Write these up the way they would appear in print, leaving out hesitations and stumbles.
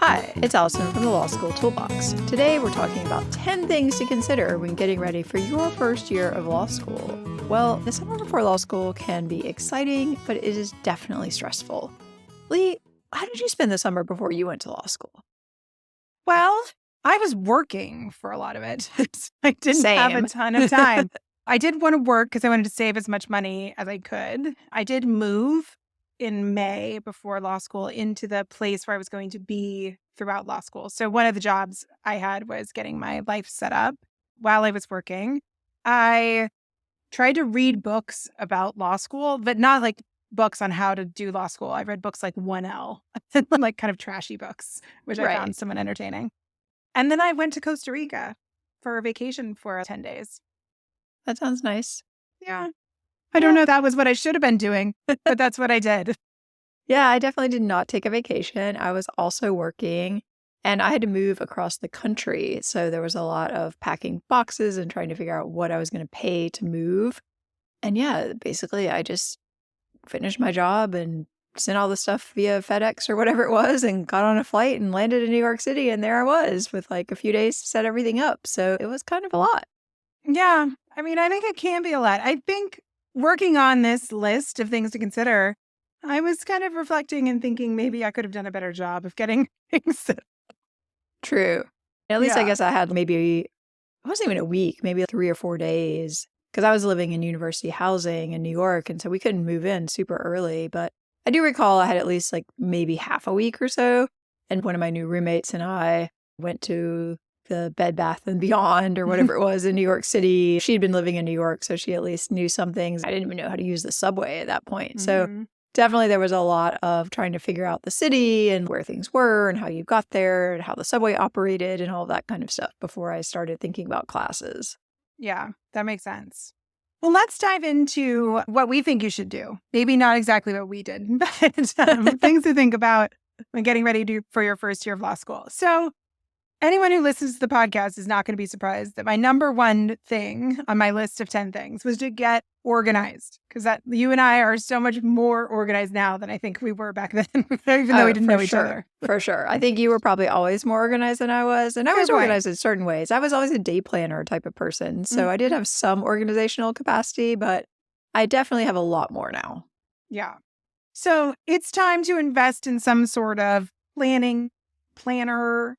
Hi, it's Allison from the Law School Toolbox. Today we're talking about 10 things to consider when getting ready for your first year of law school. Well, the summer before law school can be exciting, but it is definitely stressful. Lee, how did you spend the summer before you went to law school? Well, I was working for a lot of it. I didn't have a Same. ton of time. I did want to work because I wanted to save as much money as I could. I did move in May before law school into the place where I was going to be throughout law school. So one of the jobs I had was getting my life set up while I was working. I tried to read books about law school, but not like books on how to do law school. I read books like 1L, like kind of trashy books, which I Right. found somewhat entertaining. And then I went to Costa Rica for a vacation for 10 days. That sounds nice. Yeah. I don't know if that was what I should have been doing, but that's what I did. Yeah, I definitely did not take a vacation. I was also working and I had to move across the country. So there was a lot of packing boxes and trying to figure out what I was going to pay to move. And yeah, basically, I just finished my job and sent all the stuff via FedEx or whatever it was and got on a flight and landed in New York City. And there I was with like a few days to set everything up. So it was kind of a lot. Yeah. I mean, I think it can be a lot. I think working on this list of things to consider, I was kind of reflecting and thinking maybe I could have done a better job of getting things. True. At least I Yeah. guess I had maybe, it wasn't even a week, maybe 3 or 4 days, because I was living in university housing in New York. And so we couldn't move in super early. But I do recall I had at least like maybe half a week or so. And one of my new roommates and I went to the Bed Bath and Beyond or whatever it was in New York City. She'd been living in New York, so she at least knew some things. I didn't even know how to use the subway at that point. So Mhm. definitely there was a lot of trying to figure out the city and where things were and how you got there and how the subway operated and all that kind of stuff before I started thinking about classes. Yeah, that makes sense. Well, let's dive into what we think you should do. Maybe not exactly what we did, but things to think about when getting ready for your first year of law school. So anyone who listens to the podcast is not going to be surprised that my number one thing on my list of 10 things was to get organized, because that you and I are so much more organized now than I think we were back then, even though we didn't know each other. For sure. I think you were probably always more organized than I was. And I was Fair point. organized in certain ways. I was always a day planner type of person. So I did have some organizational capacity, but I definitely have a lot more now. Yeah. So it's time to invest in some sort of planner,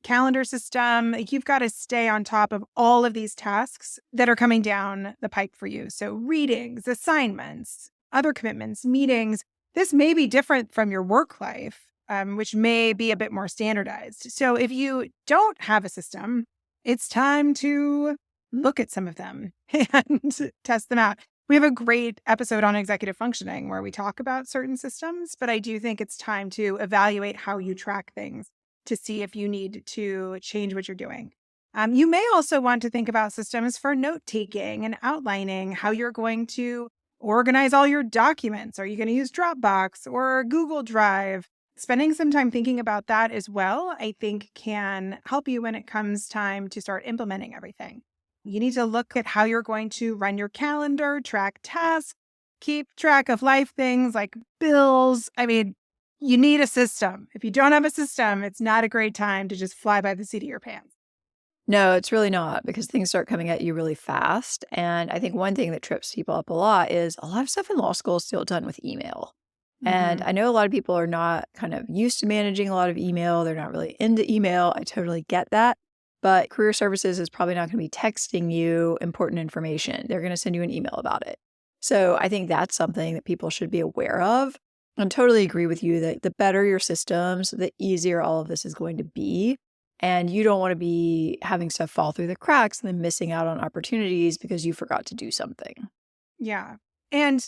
calendar system. You've got to stay on top of all of these tasks that are coming down the pike for you. So readings, assignments, other commitments, meetings. This may be different from your work life, which may be a bit more standardized. So if you don't have a system, it's time to look at some of them and test them out. We have a great episode on executive functioning where we talk about certain systems, but I do think it's time to evaluate how you track things to see if you need to change what you're doing. You may also want to think about systems for note taking and outlining how you're going to organize all your documents. Are you going to use Dropbox or Google Drive? Spending some time thinking about that as well, I think can help you when it comes time to start implementing everything. You need to look at how you're going to run your calendar, track tasks, keep track of life things like bills. I mean, you need a system. If you don't have a system, it's not a great time to just fly by the seat of your pants. No, it's really not because things start coming at you really fast. And I think one thing that trips people up a lot is a lot of stuff in law school is still done with email. And I know a lot of people are not kind of used to managing a lot of email. They're not really into email. I totally get that. But career services is probably not going to be texting you important information. They're going to send you an email about it. So I think that's something that people should be aware of. I totally agree with you that the better your systems, the easier all of this is going to be. And you don't want to be having stuff fall through the cracks and then missing out on opportunities because you forgot to do something. Yeah. And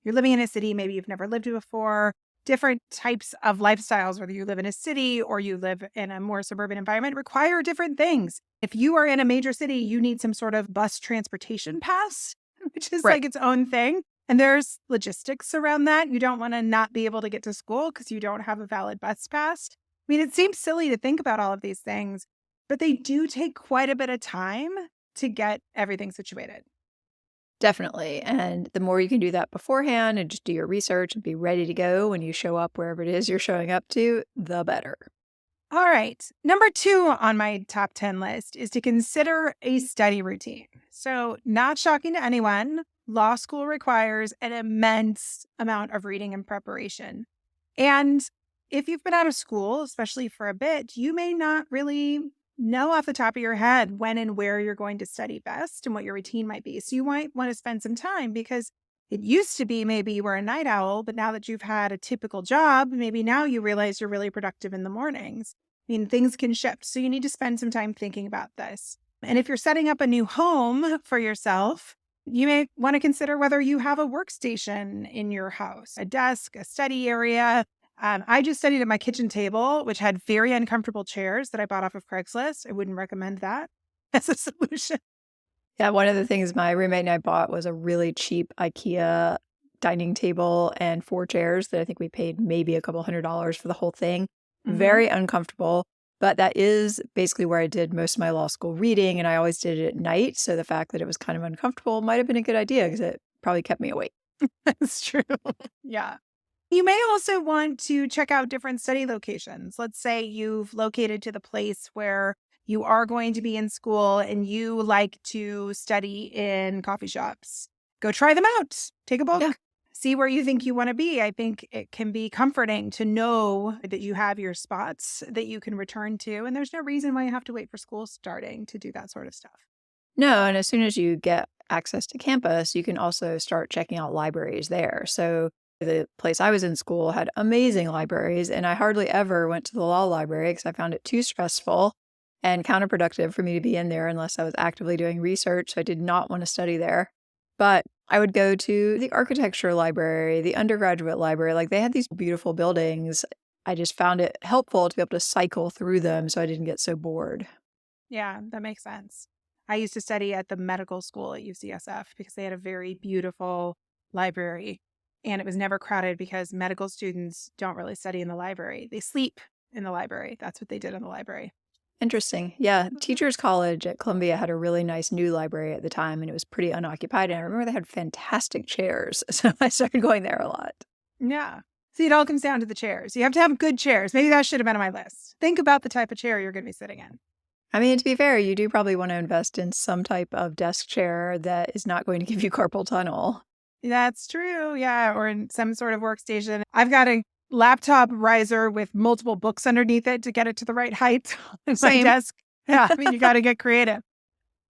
you're living in a city, maybe you've never lived before. Different types of lifestyles, whether you live in a city or you live in a more suburban environment, require different things. If you are in a major city, you need some sort of bus transportation pass, which is like its own thing. And there's logistics around that. You don't want to not be able to get to school because you don't have a valid bus pass. I mean, it seems silly to think about all of these things, but they do take quite a bit of time to get everything situated. Definitely. And the more you can do that beforehand and just do your research and be ready to go when you show up wherever it is you're showing up to, the better. All right. Number 2 on my top 10 list is to consider a study routine. So, not shocking to anyone, law school requires an immense amount of reading and preparation. And if you've been out of school, especially for a bit, you may not really know off the top of your head when and where you're going to study best and what your routine might be. So, you might want to spend some time because it used to be maybe you were a night owl, but now that you've had a typical job, maybe now you realize you're really productive in the mornings. I mean, things can shift. So you need to spend some time thinking about this. And if you're setting up a new home for yourself, you may want to consider whether you have a workstation in your house, a desk, a study area. I just studied at my kitchen table, which had very uncomfortable chairs that I bought off of Craigslist. I wouldn't recommend that as a solution. Yeah, one of the things my roommate and I bought was a really cheap IKEA dining table and 4 chairs that I think we paid maybe a couple $100 for the whole thing. Hmm. Very uncomfortable, but that is basically where I did most of my law school reading, and I always did it at night, so the fact that it was kind of uncomfortable might have been a good idea because it probably kept me awake. That's true. Yeah. You may also want to check out different study locations. Let's say you've located to the place where you are going to be in school and you like to study in coffee shops. Go try them out. Take a Yeah. book. See where you think you want to be. I think it can be comforting to know that you have your spots that you can return to. And there's no reason why you have to wait for school starting to do that sort of stuff. No, and as soon as you get access to campus, you can also start checking out libraries there. So the place I was in school had amazing libraries, and I hardly ever went to the law library because I found it too stressful and counterproductive for me to be in there unless I was actively doing research. So I did not want to study there. But I would go to the architecture library, the undergraduate library. Like they had these beautiful buildings. I just found it helpful to be able to cycle through them so I didn't get so bored. Yeah, that makes sense. I used to study at the medical school at UCSF because they had a very beautiful library and it was never crowded because medical students don't really study in the library. They sleep in the library. That's what they did in the library. Interesting. Yeah. Teachers College at Columbia had a really nice new library at the time, and it was pretty unoccupied. And I remember they had fantastic chairs. So I started going there a lot. Yeah. See, it all comes down to the chairs. You have to have good chairs. Maybe that should have been on my list. Think about the type of chair you're going to be sitting in. I mean, to be fair, you do probably want to invest in some type of desk chair that is not going to give you carpal tunnel. That's true. Yeah. Or in some sort of workstation. I've got a laptop riser with multiple books underneath it to get it to the right height on my Same. desk. Yeah. I mean, you got to get creative.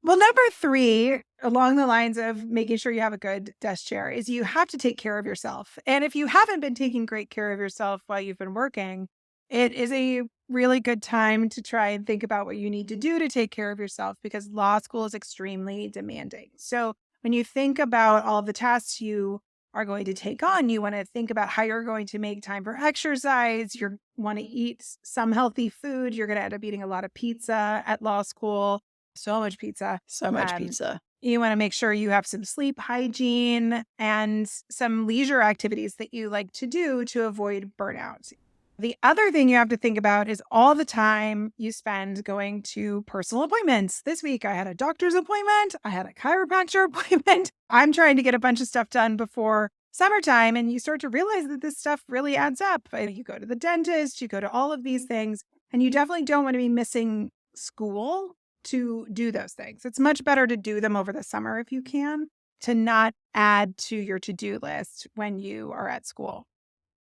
Well, number 3, along the lines of making sure you have a good desk chair, is you have to take care of yourself. And if you haven't been taking great care of yourself while you've been working, it is a really good time to try and think about what you need to do to take care of yourself because law school is extremely demanding. So when you think about all of the tasks you are going to take on, you want to think about how you're going to make time for exercise. You want to eat some healthy food. You're going to end up eating a lot of pizza at law school. So much pizza. So much Um, pizza. you want to make sure you have some sleep hygiene and some leisure activities that you like to do to avoid burnout. The other thing you have to think about is all the time you spend going to personal appointments. This week, I had a doctor's appointment. I had a chiropractor appointment. I'm trying to get a bunch of stuff done before summertime. And you start to realize that this stuff really adds up. You go to the dentist, you go to all of these things, and you definitely don't want to be missing school to do those things. It's much better to do them over the summer if you can, to not add to your to-do list when you are at school.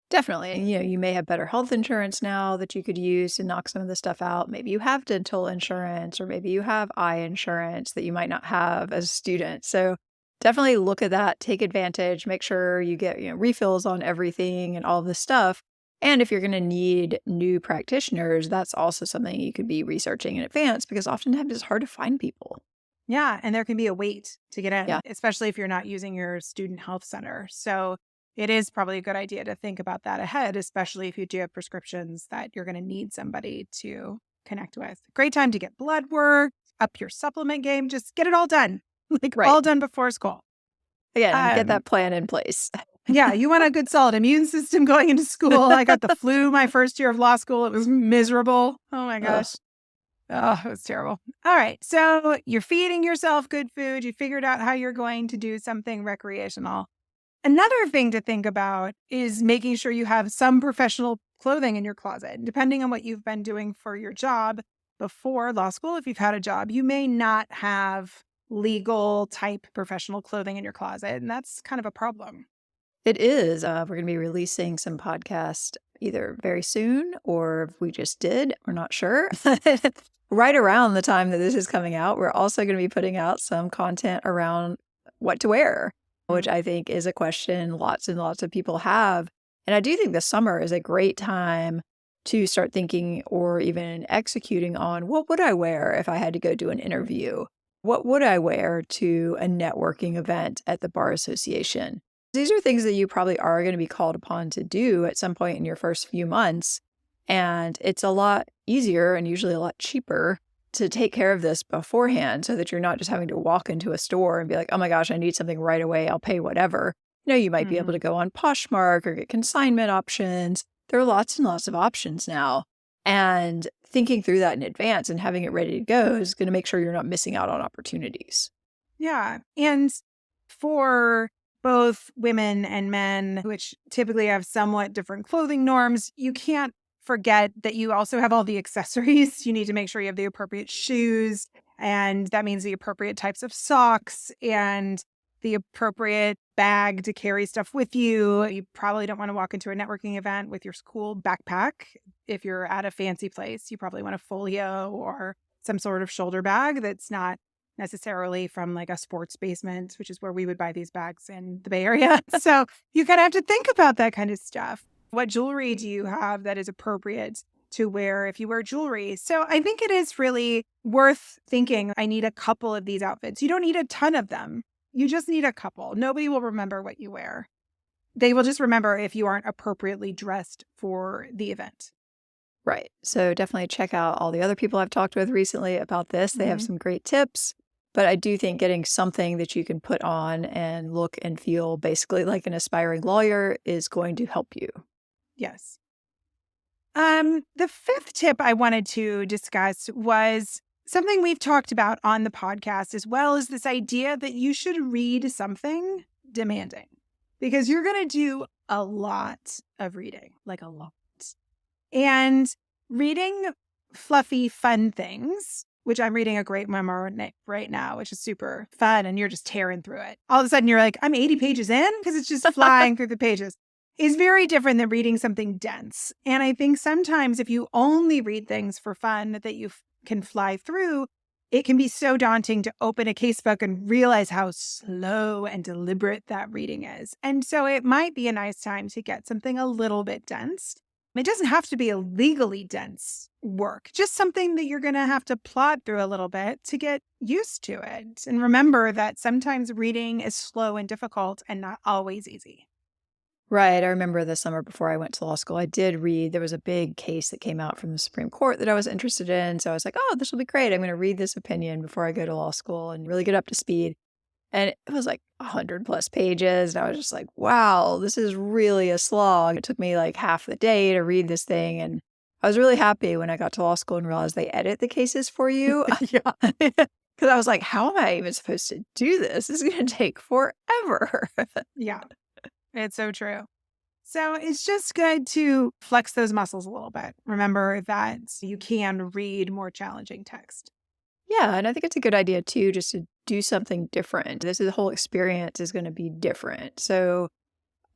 Definitely. And, you may have better health insurance now that you could use to knock some of the stuff out. Maybe you have dental insurance, or maybe you have eye insurance that you might not have as a student. So definitely look at that, take advantage, make sure you get, refills on everything and all of this stuff. And if you're going to need new practitioners, that's also something you could be researching in advance because oftentimes it's hard to find people. Yeah, and there can be a wait to get in, Yeah. especially if you're not using your student health center. So it is probably a good idea to think about that ahead, especially if you do have prescriptions that you're going to need somebody to connect with. Great time to get blood work, up your supplement game, just get it all done, like Right. all done before school. Again, get Um, that plan in place. yeah, you want a good solid immune system going into school. I got the flu my first year of law school. It was miserable. Oh my Ugh. gosh. Oh, it was terrible. All right. So you're feeding yourself good food. You figured out how you're going to do something recreational. Another thing to think about is making sure you have some professional clothing in your closet. Depending on what you've been doing for your job before law school, if you've had a job, you may not have legal type professional clothing in your closet. And that's kind of a problem. It is. We're going to be releasing some podcast either very soon or if we just did. We're not sure. Right around the time that this is coming out, we're also going to be putting out some content around what to wear, which I think is a question lots and lots of people have. And I do think the summer is a great time to start thinking or even executing on what would I wear if I had to go do an interview? What would I wear to a networking event at the Bar Association? These are things that you probably are going to be called upon to do at some point in your first few months. And it's a lot easier and usually a lot cheaper to take care of this beforehand so that you're not just having to walk into a store and be like, oh my gosh, I need something right away. I'll pay whatever. You might be able to go on Poshmark or get consignment options. There are lots and lots of options now. And thinking through that in advance and having it ready to go is going to make sure you're not missing out on opportunities. Yeah. And for both women and men, which typically have somewhat different clothing norms, you can't forget that you also have all the accessories. You need to make sure you have the appropriate shoes, and that means the appropriate types of socks and the appropriate bag to carry stuff with you. You probably don't want to walk into a networking event with your school backpack. If you're at a fancy place, you probably want a folio or some sort of shoulder bag that's not necessarily from like a sports basement, which is where we would buy these bags in the Bay Area. So you kind of have to think about that kind of stuff. What jewelry do you have that is appropriate to wear if you wear jewelry? So I think it is really worth thinking, I need a couple of these outfits. You don't need a ton of them. You just need a couple. Nobody will remember what you wear. They will just remember if you aren't appropriately dressed for the event. Right. So definitely check out all the other people I've talked with recently about this. They have some great tips. But I do think getting something that you can put on and look and feel basically like an aspiring lawyer is going to help you. Yes. The fifth tip I wanted to discuss was something we've talked about on the podcast, as well as this idea that you should read something demanding, because you're going to do a lot of reading, like a lot. And reading fluffy, fun things, which I'm reading a great memoir right now, which is super fun, and you're just tearing through it. All of a sudden, you're like, I'm 80 pages in because it's just flying through the pages. Is very different than reading something dense. And I think sometimes if you only read things for fun that you can fly through, it can be so daunting to open a casebook and realize how slow and deliberate that reading is. And so it might be a nice time to get something a little bit dense. It doesn't have to be a legally dense work, just something that you're going to have to plod through a little bit to get used to it. And remember that sometimes reading is slow and difficult and not always easy. Right. I remember the summer before I went to law school, I did read, there was a big case that came out from the Supreme Court that I was interested in. So I was like, oh, this will be great. I'm going to read this opinion before I go to law school and really get up to speed. And it was like 100 plus pages. And I was just like, wow, this is really a slog. It took me like half the day to read this thing. And I was really happy when I got to law school and realized they edit the cases for you. Yeah. Because I was like, how am I even supposed to do this? This is going to take forever. Yeah. It's so true. So it's just good to flex those muscles a little bit. Remember that you can read more challenging text. Yeah, and I think it's a good idea too, just to do something different. The whole experience is going to be different. So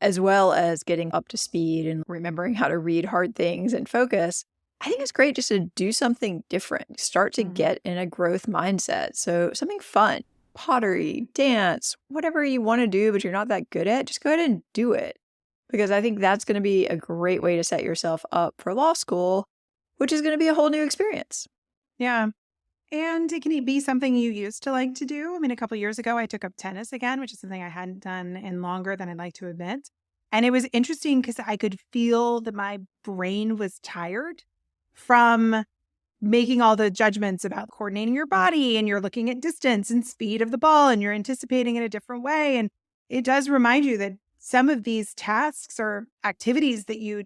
as well as getting up to speed and remembering how to read hard things and focus, I think it's great just to do something different. Start to get in a growth mindset. So something fun. Pottery, dance, whatever you want to do, but you're not that good at, just go ahead and do it. Because I think that's going to be a great way to set yourself up for law school, which is going to be a whole new experience. Yeah. And it can be something you used to like to do. I mean, a couple of years ago, I took up tennis again, which is something I hadn't done in longer than I'd like to admit. And it was interesting because I could feel that my brain was tired from making all the judgments about coordinating your body, and you're looking at distance and speed of the ball, and you're anticipating in a different way. And it does remind you that some of these tasks or activities that you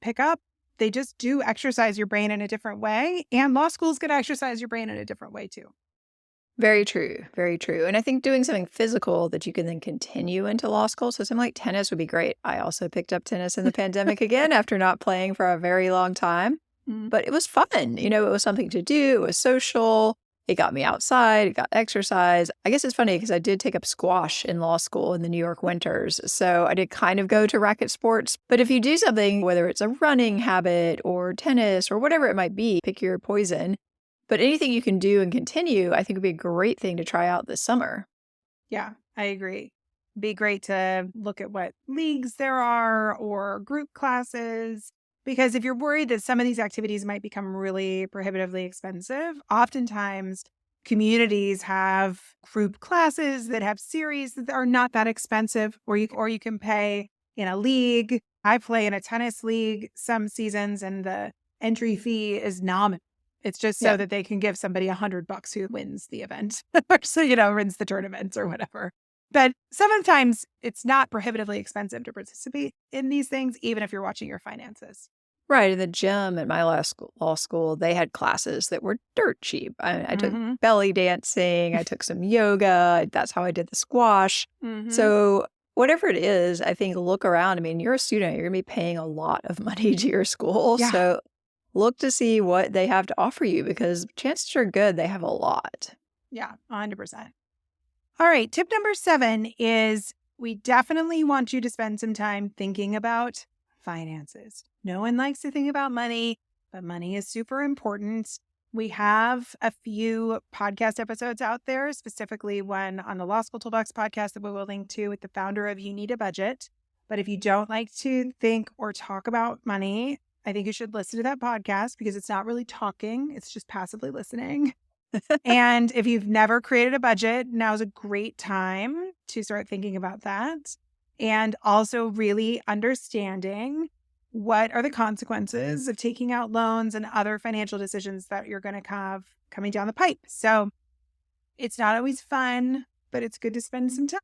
pick up, they just do exercise your brain in a different way. And law school's going to exercise your brain in a different way too. Very true. Very true. And I think doing something physical that you can then continue into law school. So something like tennis would be great. I also picked up tennis in the pandemic again after not playing for a very long time. Mm. But it was fun. It was something to do. It was social. It got me outside. It got exercise. I guess it's funny because I did take up squash in law school in the New York winters. So I did kind of go to racket sports. But if you do something, whether it's a running habit or tennis or whatever it might be, pick your poison. But anything you can do and continue, I think would be a great thing to try out this summer. Yeah, I agree. Be great to look at what leagues there are or group classes. Because if you're worried that some of these activities might become really prohibitively expensive, oftentimes communities have group classes that have series that are not that expensive, or you can pay in a league. I play in a tennis league some seasons, and the entry fee is nominal. It's just so Yeah. that they can give somebody $100 who wins the event or so, wins the tournaments or whatever. But sometimes it's not prohibitively expensive to participate in these things, even if you're watching your finances. Right. In the gym at my law school, they had classes that were dirt cheap. I took Mhm. belly dancing. I took some yoga. That's how I did the squash. Mhm. So whatever it is, I think look around. I mean, you're a student. You're going to be paying a lot of money to your school. Yeah. So look to see what they have to offer you because chances are good they have a lot. Yeah, 100%. All right. Tip number 7 is we definitely want you to spend some time thinking about finances. No one likes to think about money, but money is super important. We have a few podcast episodes out there, specifically one on the Law School Toolbox podcast that we will link to with the founder of You Need a Budget. But if you don't like to think or talk about money, I think you should listen to that podcast because it's not really talking. It's just passively listening. And if you've never created a budget, now's a great time to start thinking about that. And also really understanding what are the consequences of taking out loans and other financial decisions that you're going to have coming down the pipe. So it's not always fun, but it's good to spend some time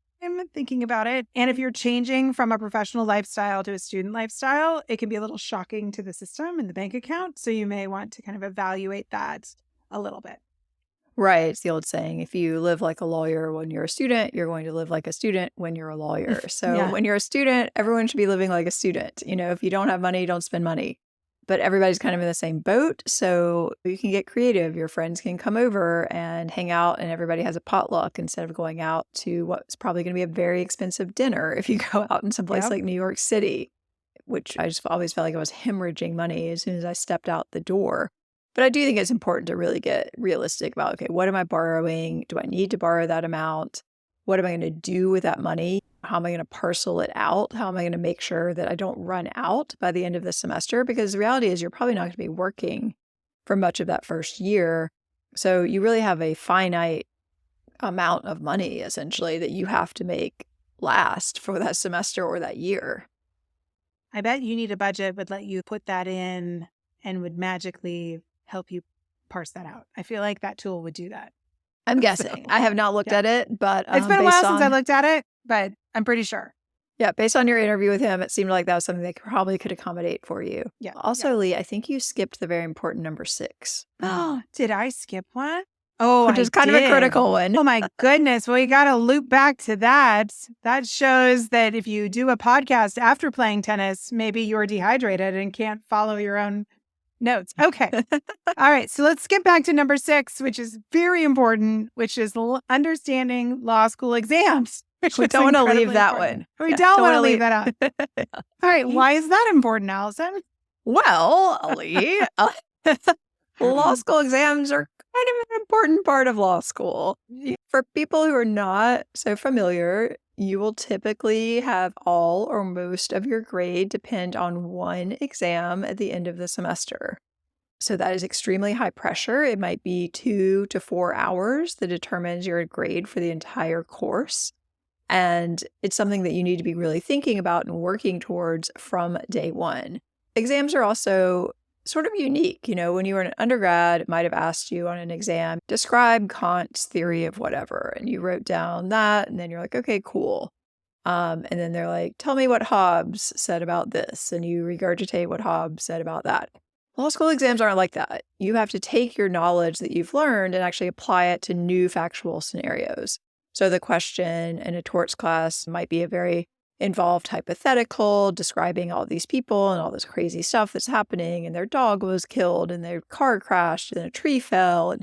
thinking about it. And if you're changing from a professional lifestyle to a student lifestyle, it can be a little shocking to the system and the bank account. So you may want to kind of evaluate that a little bit. Right. It's the old saying, if you live like a lawyer when you're a student, you're going to live like a student when you're a lawyer. So Yeah. when you're a student, everyone should be living like a student. If you don't have money, don't spend money. But everybody's kind of in the same boat. So you can get creative. Your friends can come over and hang out and everybody has a potluck instead of going out to what's probably going to be a very expensive dinner if you go out in some place Yep. like New York City, which I just always felt like I was hemorrhaging money as soon as I stepped out the door. But I do think it's important to really get realistic about, okay, what am I borrowing? Do I need to borrow that amount? What am I going to do with that money? How am I going to parcel it out? How am I going to make sure that I don't run out by the end of the semester? Because the reality is you're probably not going to be working for much of that first year. So you really have a finite amount of money, essentially, that you have to make last for that semester or that year. I bet You Need a Budget would let you put that in and would magically help you parse that out. I feel like that tool would do that. I'm guessing. So, I have not looked yeah. at it, but It's been a while based since I on looked at it, but I'm pretty sure. yeah, based on your interview with him, it seemed like that was something they probably could accommodate for you. Yeah. Also, Lee, I think you skipped the very important number 6, Oh, did I skip one? Oh, which I is kind did. of a critical one. Oh my goodness. Well, you got to loop back to that. That shows that if you do a podcast after playing tennis, maybe you're dehydrated and can't follow your own notes. Okay. All right. So let's skip back to number 6, which is very important, which is understanding law school exams. We don't want to leave that one. We don't want to leave that out. Yeah. All right. Why is that important, Allison? Well, Lee, law school exams are kind of an important part of law school. For people who are not so familiar, you will typically have all or most of your grade depend on one exam at the end of the semester. So that is extremely high pressure. It might be 2 to 4 hours that determines your grade for the entire course. And it's something that you need to be really thinking about and working towards from day one. Exams are also sort of unique. When you were an undergrad, it might have asked you on an exam, describe Kant's theory of whatever. And you wrote down that, and then you're like, okay, cool. And then they're like, tell me what Hobbes said about this. And you regurgitate what Hobbes said about that. Law school exams aren't like that. You have to take your knowledge that you've learned and actually apply it to new factual scenarios. So the question in a torts class might be a very involved hypothetical describing all these people and all this crazy stuff that's happening, and their dog was killed and their car crashed and a tree fell. And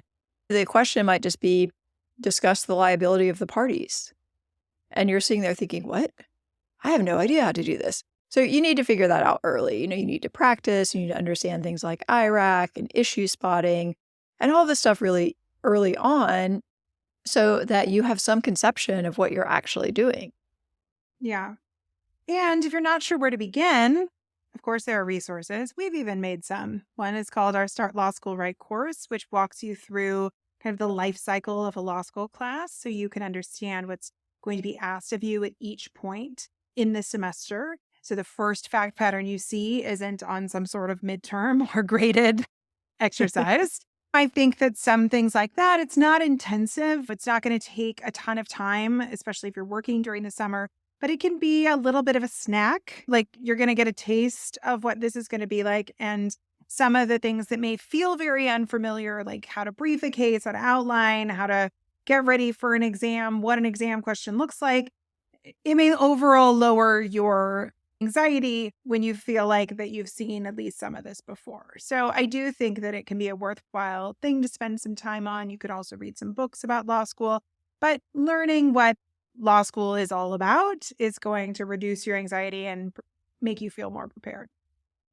the question might just be discuss the liability of the parties. And you're sitting there thinking, what? I have no idea how to do this. So you need to figure that out early. You need to practice, you need to understand things like IRAC and issue spotting and all this stuff really early on so that you have some conception of what you're actually doing. Yeah. And if you're not sure where to begin, of course, there are resources. We've even made some. One is called our Start Law School Right course, which walks you through kind of the life cycle of a law school class so you can understand what's going to be asked of you at each point in the semester. So the first fact pattern you see isn't on some sort of midterm or graded exercise. I think that some things like that, it's not intensive. It's not going to take a ton of time, especially if you're working during the summer. But it can be a little bit of a snack. Like you're going to get a taste of what this is going to be like. And some of the things that may feel very unfamiliar, like how to brief a case, how to outline, how to get ready for an exam, what an exam question looks like. It may overall lower your anxiety when you feel like that you've seen at least some of this before. So I do think that it can be a worthwhile thing to spend some time on. You could also read some books about law school, but learning what law school is all about is going to reduce your anxiety and make you feel more prepared.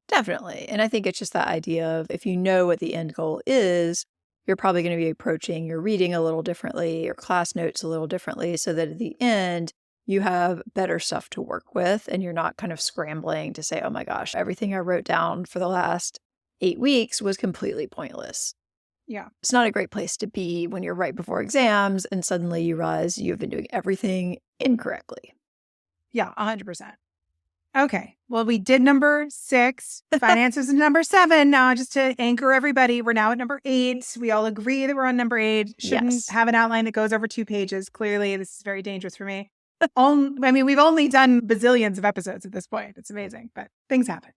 Definitely. And I think it's just that idea of if you know what the end goal is, you're probably going to be approaching your reading a little differently, your class notes a little differently, so that at the end, you have better stuff to work with and you're not kind of scrambling to say, oh my gosh, everything I wrote down for the last 8 weeks was completely pointless. Yeah. It's not a great place to be when you're right before exams and suddenly you realize you've been doing everything incorrectly. Yeah, 100%. Okay. Well, we did number 6. Finances is number 7. Now, just to anchor everybody, we're now at number 8. We all agree that we're on number 8. Shouldn't Yes. have an outline that goes over 2 pages. Clearly, this is very dangerous for me. We've only done bazillions of episodes at this point. It's amazing, but things happen.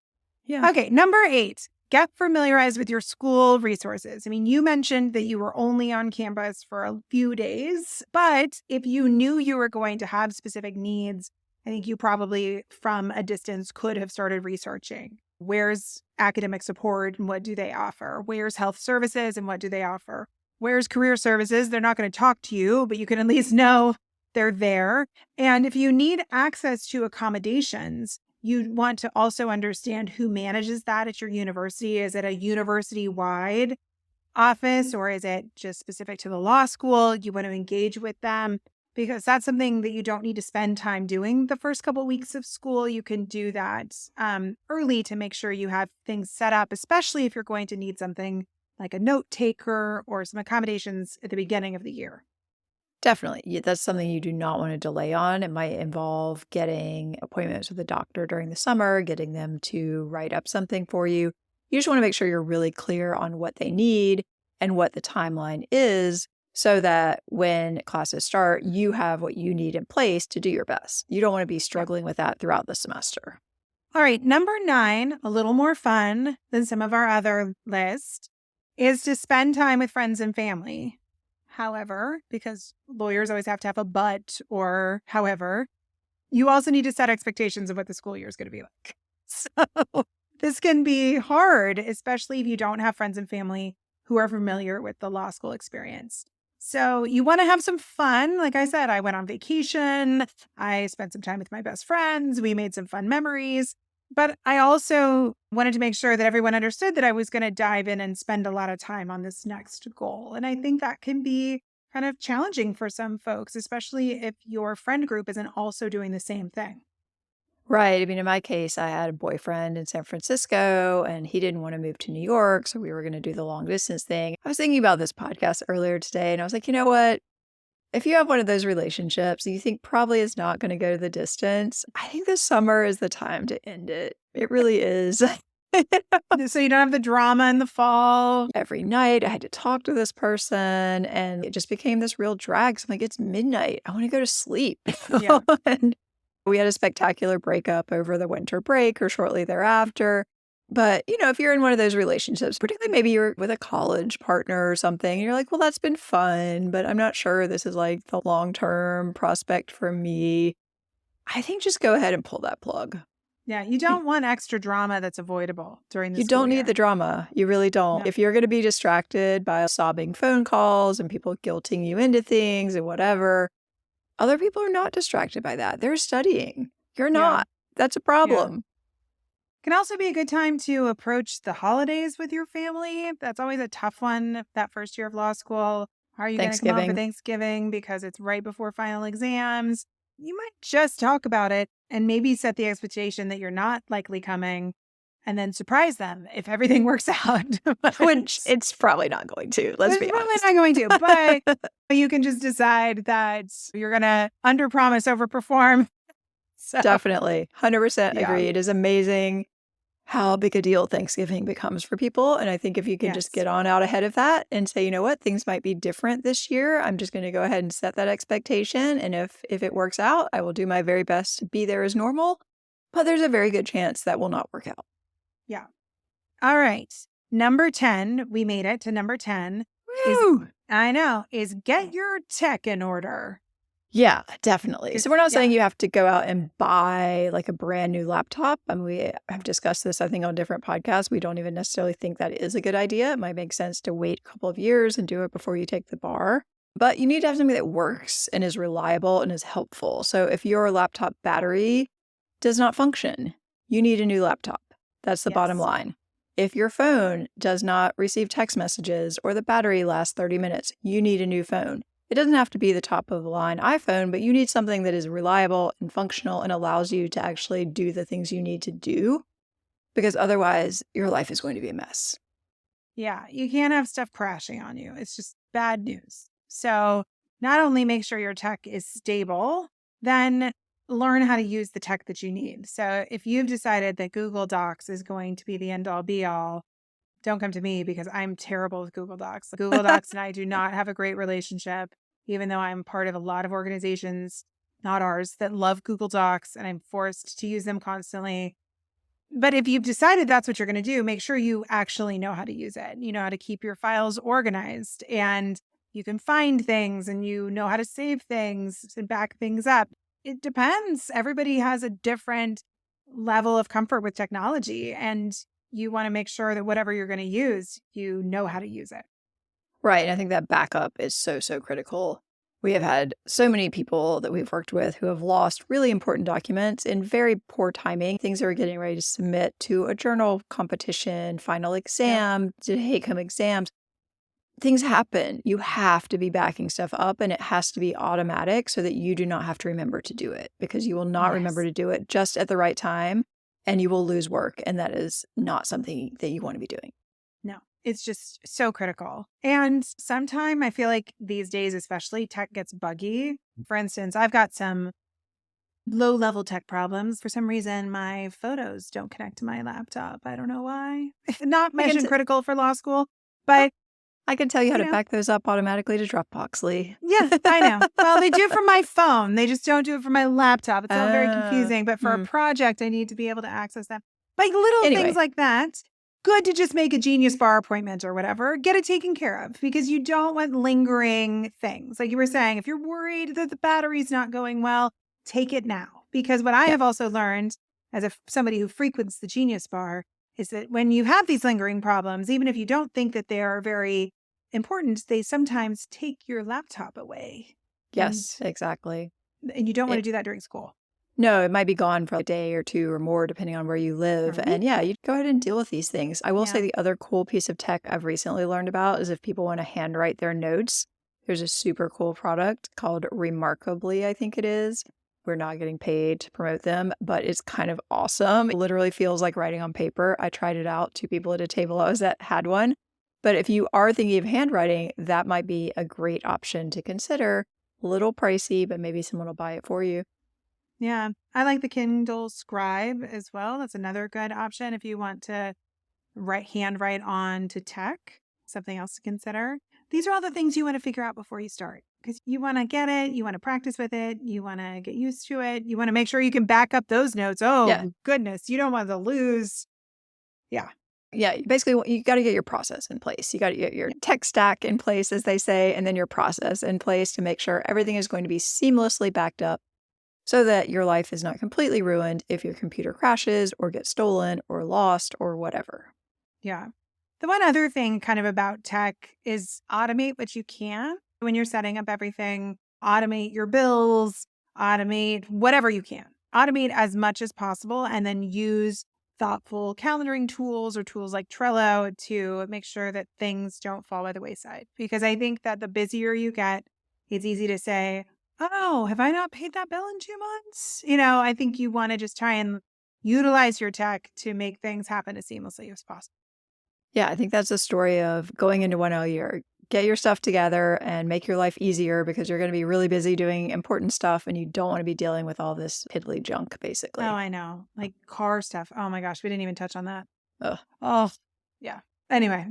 Yeah. Okay. Number 8, get familiarized with your school resources. I mean, you mentioned that you were only on campus for a few days, but if you knew you were going to have specific needs, I think you probably from a distance could have started researching. Where's academic support and what do they offer? Where's health services and what do they offer? Where's career services? They're not going to talk to you, but you can at least know they're there. And if you need access to accommodations, you want to also understand who manages that at your university. Is it a university-wide office or is it just specific to the law school? You want to engage with them because that's something that you don't need to spend time doing the first couple of weeks of school. You can do that early to make sure you have things set up, especially if you're going to need something like a note taker or some accommodations at the beginning of the year. Definitely. That's something you do not want to delay on. It might involve getting appointments with a doctor during the summer, getting them to write up something for you. You just want to make sure you're really clear on what they need and what the timeline is so that when classes start, you have what you need in place to do your best. You don't want to be struggling with that throughout the semester. All right. Number 9, a little more fun than some of our other lists, is to spend time with friends and family. However, because lawyers always have to have a but or however, you also need to set expectations of what the school year is going to be like. So this can be hard, especially if you don't have friends and family who are familiar with the law school experience. So you want to have some fun. Like I said, I went on vacation. I spent some time with my best friends. We made some fun memories. But I also wanted to make sure that everyone understood that I was going to dive in and spend a lot of time on this next goal. And I think that can be kind of challenging for some folks, especially if your friend group isn't also doing the same thing. Right. I mean, in my case, I had a boyfriend in San Francisco and he didn't want to move to New York. So we were going to do the long distance thing. I was thinking about this podcast earlier today and I was like, you know what? If you have one of those relationships you think probably is not going to go to the distance, I think the summer is the time to end it. It really is. So you don't have the drama in the fall. Every night I had to talk to this person and it just became this real drag. So I'm like, it's midnight. I want to go to sleep. Yeah. And we had a spectacular breakup over the winter break or shortly thereafter. But, if you're in one of those relationships, particularly maybe you're with a college partner or something, and you're like, well, that's been fun, but I'm not sure this is like the long-term prospect for me. I think just go ahead and pull that plug. Yeah, you don't want extra drama that's avoidable during the You school don't need year. the drama. You really don't. No. If you're going to be distracted by sobbing phone calls and people guilting you into things and whatever, other people are not distracted by that. They're studying. You're Yeah. not. That's a Yeah. problem. Can also be a good time to approach the holidays with your family. That's always a tough one that first year of law school. How are you going to come home for Thanksgiving. Thanksgiving because it's right before final exams? You might just talk about it and maybe set the expectation that you're not likely coming and then surprise them if everything works out. Which it's probably not going to. Let's It's be probably honest. not going to, but you can just decide that you're going to underpromise, overperform. So, Definitely. 100% yeah. agree. It is amazing how big a deal Thanksgiving becomes for people. And I think if you can just Yes. get on out ahead of that and say, you know what, things might be different this year. I'm just going to go ahead and set that expectation. And if it works out, I will do my very best to be there as normal. But there's a very good chance that will not work out. Yeah. All right. Number 10, we made it to number 10 is, Woo! I know, is get your tech in order. Yeah, definitely. So we're not Yeah. saying you have to go out and buy like a brand new laptop. And we have discussed this, I think, on different podcasts. We don't even necessarily think that is a good idea. It might make sense to wait a couple of years and do it before you take the bar. But you need to have something that works and is reliable and is helpful. So if your laptop battery does not function, you need a new laptop. That's the bottom Yes. line. If your phone does not receive text messages or the battery lasts 30 minutes, you need a new phone. It doesn't have to be the top of the line iPhone, but you need something that is reliable and functional and allows you to actually do the things you need to do, because otherwise your life is going to be a mess. Yeah. You can't have stuff crashing on you. It's just bad news. So not only make sure your tech is stable, then learn how to use the tech that you need. So if you've decided that Google Docs is going to be the end all be all, don't come to me because I'm terrible with Google Docs. Google Docs and I do not have a great relationship, even though I'm part of a lot of organizations, not ours, that love Google Docs and I'm forced to use them constantly. But if you've decided that's what you're going to do, make sure you actually know how to use it. You know how to keep your files organized and you can find things and you know how to save things and back things up. It depends. Everybody has a different level of comfort with technology and you want to make sure that whatever you're going to use, you know how to use it. Right. And I think that backup is so, so critical. We have had so many people that we've worked with who have lost really important documents in very poor timing. Things they were getting ready to submit to a journal competition, final exam, to take home exams. Things happen. You have to be backing stuff up and it has to be automatic so that you do not have to remember to do it, because you will not remember to do it just at the right time and you will lose work. And that is not something that you want to be doing. No, it's just so critical. And sometime I feel like these days, especially, tech gets buggy. For instance, I've got some low level tech problems. For some reason, my photos don't connect to my laptop. I don't know why. Not mission critical for law school, but I can tell you how to back those up automatically to Dropbox, Lee. Yeah, I know. Well, they do it from my phone. They just don't do it from my laptop. It's all very confusing. But for a project, I need to be able to access them. Like little things like that. Good to just make a Genius Bar appointment or whatever. Get it taken care of because you don't want lingering things. Like you were saying, if you're worried that the battery's not going well, take it now. Because what I have also learned as somebody who frequents the Genius Bar is that when you have these lingering problems, even if you don't think that they are very important, they sometimes take your laptop away. Yes, exactly. And you don't want to do that during school. No, it might be gone for a day or two or more, depending on where you live. And yeah, you go ahead and deal with these things. I will say the other cool piece of tech I've recently learned about is if people want to handwrite their notes, there's a super cool product called Remarkably, I think it is. We're not getting paid to promote them, but it's kind of awesome. It literally feels like writing on paper. I tried it out. 2 people at a table I was at had one. But if you are thinking of handwriting, that might be a great option to consider. A little pricey, but maybe someone will buy it for you. Yeah. I like the Kindle Scribe as well. That's another good option if you want to handwrite on to tech. Something else to consider. These are all the things you want to figure out before you start because you want to get it. You want to practice with it. You want to get used to it. You want to make sure you can back up those notes. Oh, goodness. You don't want to lose Yeah. Yeah, basically, you got to get your process in place. You got to get your tech stack in place, as they say, and then your process in place to make sure everything is going to be seamlessly backed up so that your life is not completely ruined if your computer crashes or gets stolen or lost or whatever. Yeah. The one other thing kind of about tech is automate what you can when you're setting up everything. Automate your bills, automate whatever you can. Automate as much as possible and then use thoughtful calendaring tools or tools like Trello to make sure that things don't fall by the wayside. Because I think that the busier you get, it's easy to say, oh, have I not paid that bill in 2 months? I think you want to just try and utilize your tech to make things happen as seamlessly as possible. Yeah, I think that's the story of going into 1L year. Get your stuff together and make your life easier because you're going to be really busy doing important stuff and you don't want to be dealing with all this piddly junk, Oh, basically. I know. Like car stuff. Oh my gosh, we didn't even touch on that. Ugh. Oh, yeah. Anyway,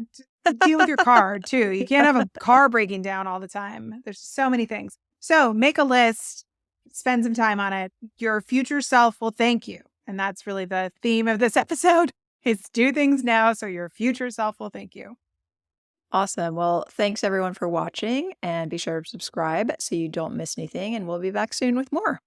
deal with your car too. You can't have a car breaking down all the time. There's so many things. So make a list, spend some time on it. Your future self will thank you. And that's really the theme of this episode is do things now so your future self will thank you. Awesome. Well, thanks everyone for watching and be sure to subscribe so you don't miss anything. And we'll be back soon with more.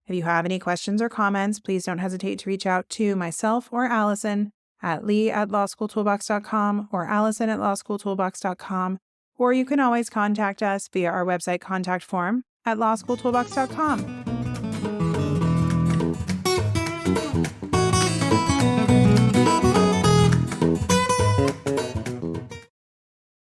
If you have any questions or comments, please don't hesitate to reach out to myself or Allison at lee@lawschooltoolbox.com or allison@lawschooltoolbox.com, or you can always contact us via our website contact form at lawschooltoolbox.com.